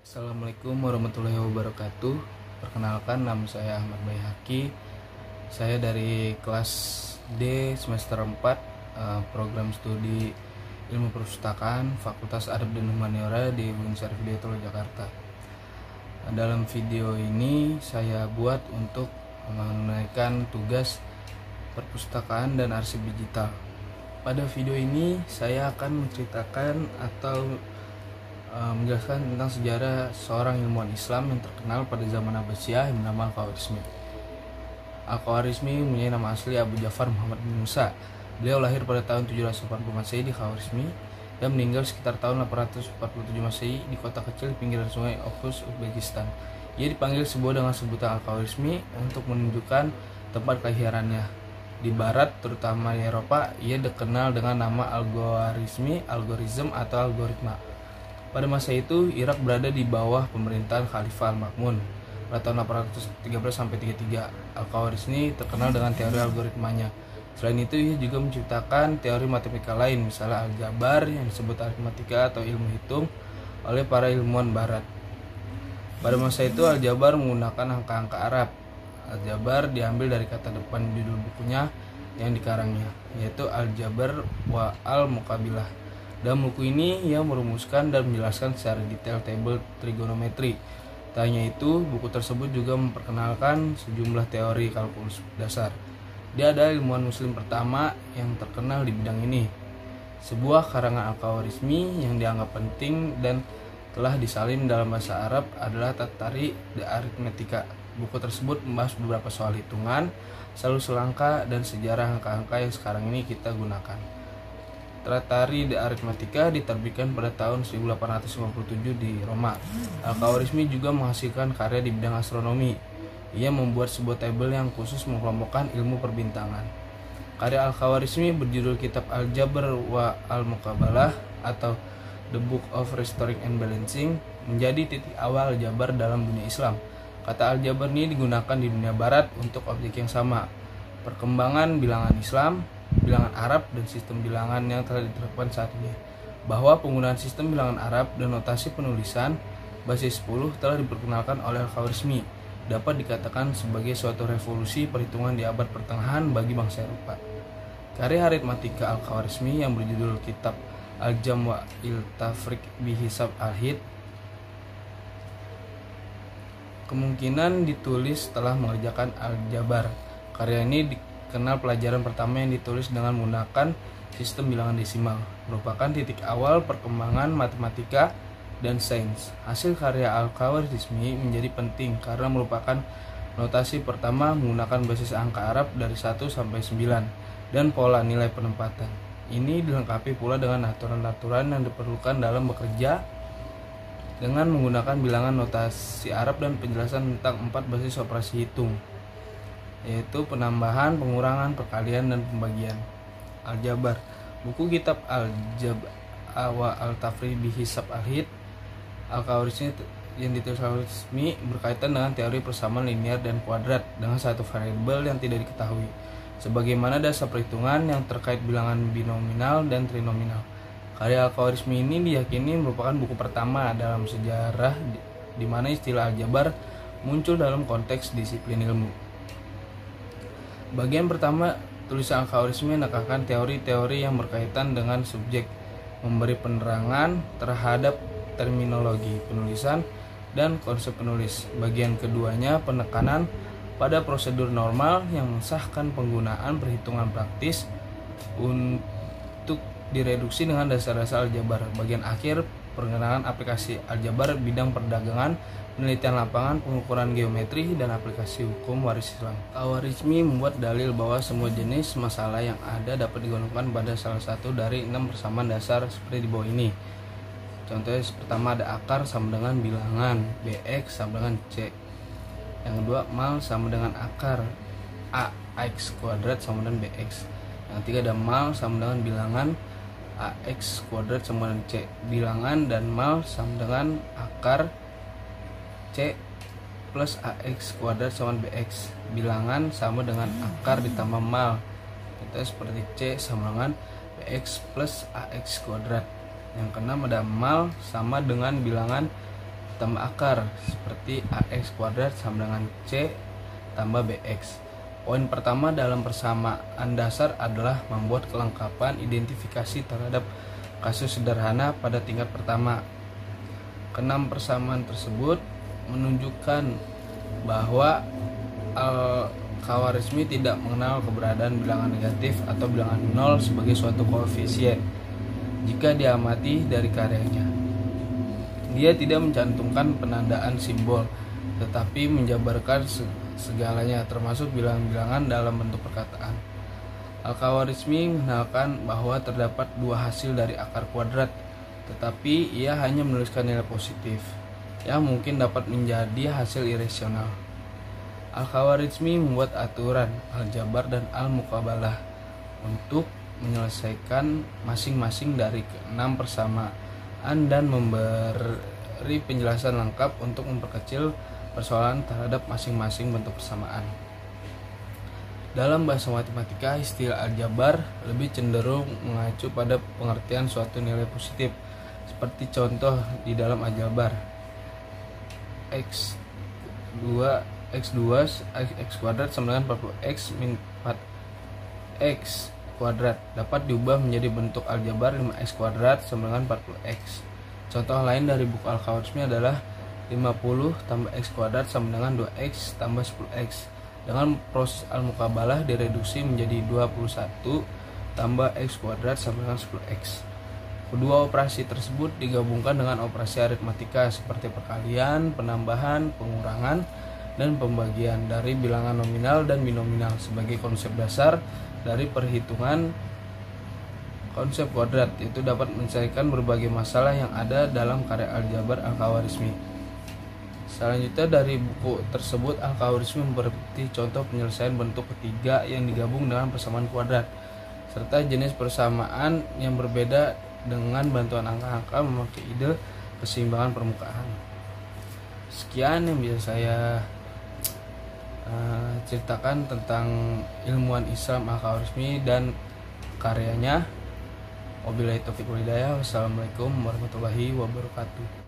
Assalamualaikum warahmatullahi wabarakatuh. Perkenalkan, nama saya Ahmad Baihaqi. Saya dari kelas D semester 4, program studi Ilmu Perpustakaan Fakultas Adab dan Humaniora di UIN Syarif Hidayatullah Jakarta. Dalam video ini saya buat untuk menunaikan tugas perpustakaan dan arsip digital. Pada video ini saya akan menceritakan atau menjelaskan tentang sejarah seorang ilmuwan Islam yang terkenal pada zaman Abbasiyah yang bernama Al-Khawarizmi. Al-Khawarizmi mempunyai nama asli Abu Ja'far Muhammad bin Musa. Beliau lahir pada tahun 780 Masehi di Khawarizmi dan meninggal sekitar tahun 847 Masehi di kota kecil di pinggiran sungai Okhuz, Uzbekistan. Ia dipanggil sebuah dengan sebutan Al-Khawarizmi untuk menunjukkan tempat kelahirannya. Di barat, terutama di Eropa, ia dikenal dengan nama algoritmi, algoritm atau algoritma. Pada masa itu, Irak berada di bawah pemerintahan Khalifah Al-Ma'mun pada tahun 813-33. Al-Khawarizmi terkenal dengan teori algoritmanya. Selain itu, ia juga menciptakan teori matematika lain, misalnya aljabar yang disebut aritmatika atau ilmu hitung oleh para ilmuwan barat. Pada masa itu, aljabar menggunakan angka-angka Arab. Aljabar diambil dari kata depan judul bukunya yang dikarangnya, yaitu Aljabar wa al-Muqabilah. Dalam buku ini ia merumuskan dan menjelaskan secara detail tabel trigonometri. Tak hanya itu, buku tersebut juga memperkenalkan sejumlah teori kalkulus dasar. Dia adalah ilmuwan muslim pertama yang terkenal di bidang ini. Sebuah karangan Al-Khawarizmi yang dianggap penting dan telah disalin dalam bahasa Arab adalah Tatari de Arithmetica. Buku tersebut membahas beberapa soal hitungan, selalu selangka, dan sejarah angka-angka yang sekarang ini kita gunakan. Tratari de Arithmetica diterbitkan pada tahun 1857 di Roma. Al-Khawarizmi juga menghasilkan karya di bidang astronomi. Ia membuat sebuah tabel yang khusus mengelompokkan ilmu perbintangan. Karya Al-Khawarizmi berjudul Kitab Al-Jabr wa Al-Muqabalah atau The Book of Restoring and Balancing menjadi titik awal aljabar dalam dunia Islam. Kata aljabar ini digunakan di dunia barat untuk objek yang sama. Perkembangan bilangan Islam, bilangan Arab, dan sistem bilangan yang telah diterapkan saat ini. Bahwa penggunaan sistem bilangan Arab dan notasi penulisan basis 10 telah diperkenalkan oleh Al-Khawarizmi dapat dikatakan sebagai suatu revolusi perhitungan di abad pertengahan bagi bangsa Eropa. Karya aritmatika Al-Khawarizmi yang berjudul Kitab Al-Jam wa Il-Tafriq Bihisab Al-Hid kemungkinan ditulis setelah mengerjakan aljabar. Karya ini dikenal pelajaran pertama yang ditulis dengan menggunakan sistem bilangan desimal, merupakan titik awal perkembangan matematika dan sains. Hasil karya Al-Khawarizmi menjadi penting karena merupakan notasi pertama menggunakan basis angka Arab dari 1 sampai 9 dan pola nilai penempatan. Ini dilengkapi pula dengan aturan-aturan yang diperlukan dalam bekerja dengan menggunakan bilangan notasi Arab dan penjelasan tentang 4 basis operasi hitung, yaitu penambahan, pengurangan, perkalian, dan pembagian. Aljabar. Buku kitab Al-Jabr wa Al-Tafriq Bihisab Al-Hid Al-Khawarizmi yang ditulis Al-Khawarizmi berkaitan dengan teori persamaan linear dan kuadrat dengan satu variabel yang tidak diketahui, sebagaimana dasar perhitungan yang terkait bilangan binominal dan trinominal. Karya Al-Khawarizmi ini diyakini merupakan buku pertama dalam sejarah di mana istilah aljabar muncul dalam konteks disiplin ilmu. Bagian pertama, tulisan Al-Khawarizmi menekankan teori-teori yang berkaitan dengan subjek, memberi penerangan terhadap terminologi penulisan dan konsep penulis. Bagian keduanya, penekanan pada prosedur normal yang mensahkan penggunaan perhitungan praktis untuk direduksi dengan dasar-dasar aljabar. Bagian akhir, perkenalan aplikasi aljabar bidang perdagangan, penelitian lapangan, pengukuran geometri, dan aplikasi hukum waris Islam. Al-Khawarizmi membuat dalil bahwa semua jenis masalah yang ada dapat digolongkan pada salah satu dari 6 persamaan dasar seperti di bawah ini. Contohnya pertama ada akar sama dengan bilangan, bx sama dengan c. Yang kedua, mal sama dengan akar, ax kuadrat sama dengan bx. Yang ketiga ada mal sama dengan bilangan, ax kuadrat sama dengan c. Bilangan dan mal sama dengan akar c plus ax kuadrat sama bx. Bilangan sama dengan akar ditambah mal, kita seperti c sama dengan bx plus ax kuadrat. Yang keenam ada mal sama dengan bilangan tambah akar seperti AX kuadrat sama dengan C tambah BX. Poin pertama dalam persamaan dasar adalah membuat kelengkapan identifikasi terhadap kasus sederhana pada tingkat pertama. Keenam persamaan tersebut menunjukkan bahwa Al-Khawarizmi tidak mengenal keberadaan bilangan negatif atau bilangan nol sebagai suatu koefisien jika diamati dari karyanya. Dia tidak mencantumkan penandaan simbol, tetapi menjabarkan segalanya termasuk bilangan-bilangan dalam bentuk perkataan. Al-Khawarizmi mengenalkan bahwa terdapat dua hasil dari akar kuadrat, tetapi ia hanya menuliskan nilai positif yang mungkin dapat menjadi hasil irasional. Al-Khawarizmi membuat aturan aljabar dan al-muqabalah untuk menyelesaikan masing-masing dari keenam persamaan dan memberi penjelasan lengkap untuk memperkecil persoalan terhadap masing-masing bentuk persamaan. Dalam bahasa matematika, istilah aljabar lebih cenderung mengacu pada pengertian suatu nilai positif. Seperti contoh di dalam aljabar, x kuadrat sama dengan 40x min 4x kuadrat dapat diubah menjadi bentuk aljabar 5x kuadrat sama dengan 40x. Contoh lain dari buku Al-Khawarizmi adalah 50 tambah x kuadrat sama dengan 2x tambah 10x. Dengan proses al-muqabalah direduksi menjadi 21 tambah x kuadrat sama dengan 10x. Kedua operasi tersebut digabungkan dengan operasi aritmatika seperti perkalian, penambahan, pengurangan, dan pembagian dari bilangan nominal dan binominal sebagai konsep dasar dari perhitungan konsep kuadrat. Itu dapat menyelesaikan berbagai masalah yang ada dalam karya aljabar Al-Khawarizmi. Selanjutnya dari buku tersebut, Al-Khawarizmi memberi contoh penyelesaian bentuk ketiga yang digabung dengan persamaan kuadrat, serta jenis persamaan yang berbeda dengan bantuan angka-angka memakai ide keseimbangan permukaan. Sekian yang bisa saya ceritakan tentang ilmuwan Islam Al-Khawarizmi dan karyanya. Wabillahi taufiq wal hidayah. Wassalamualaikum warahmatullahi wabarakatuh.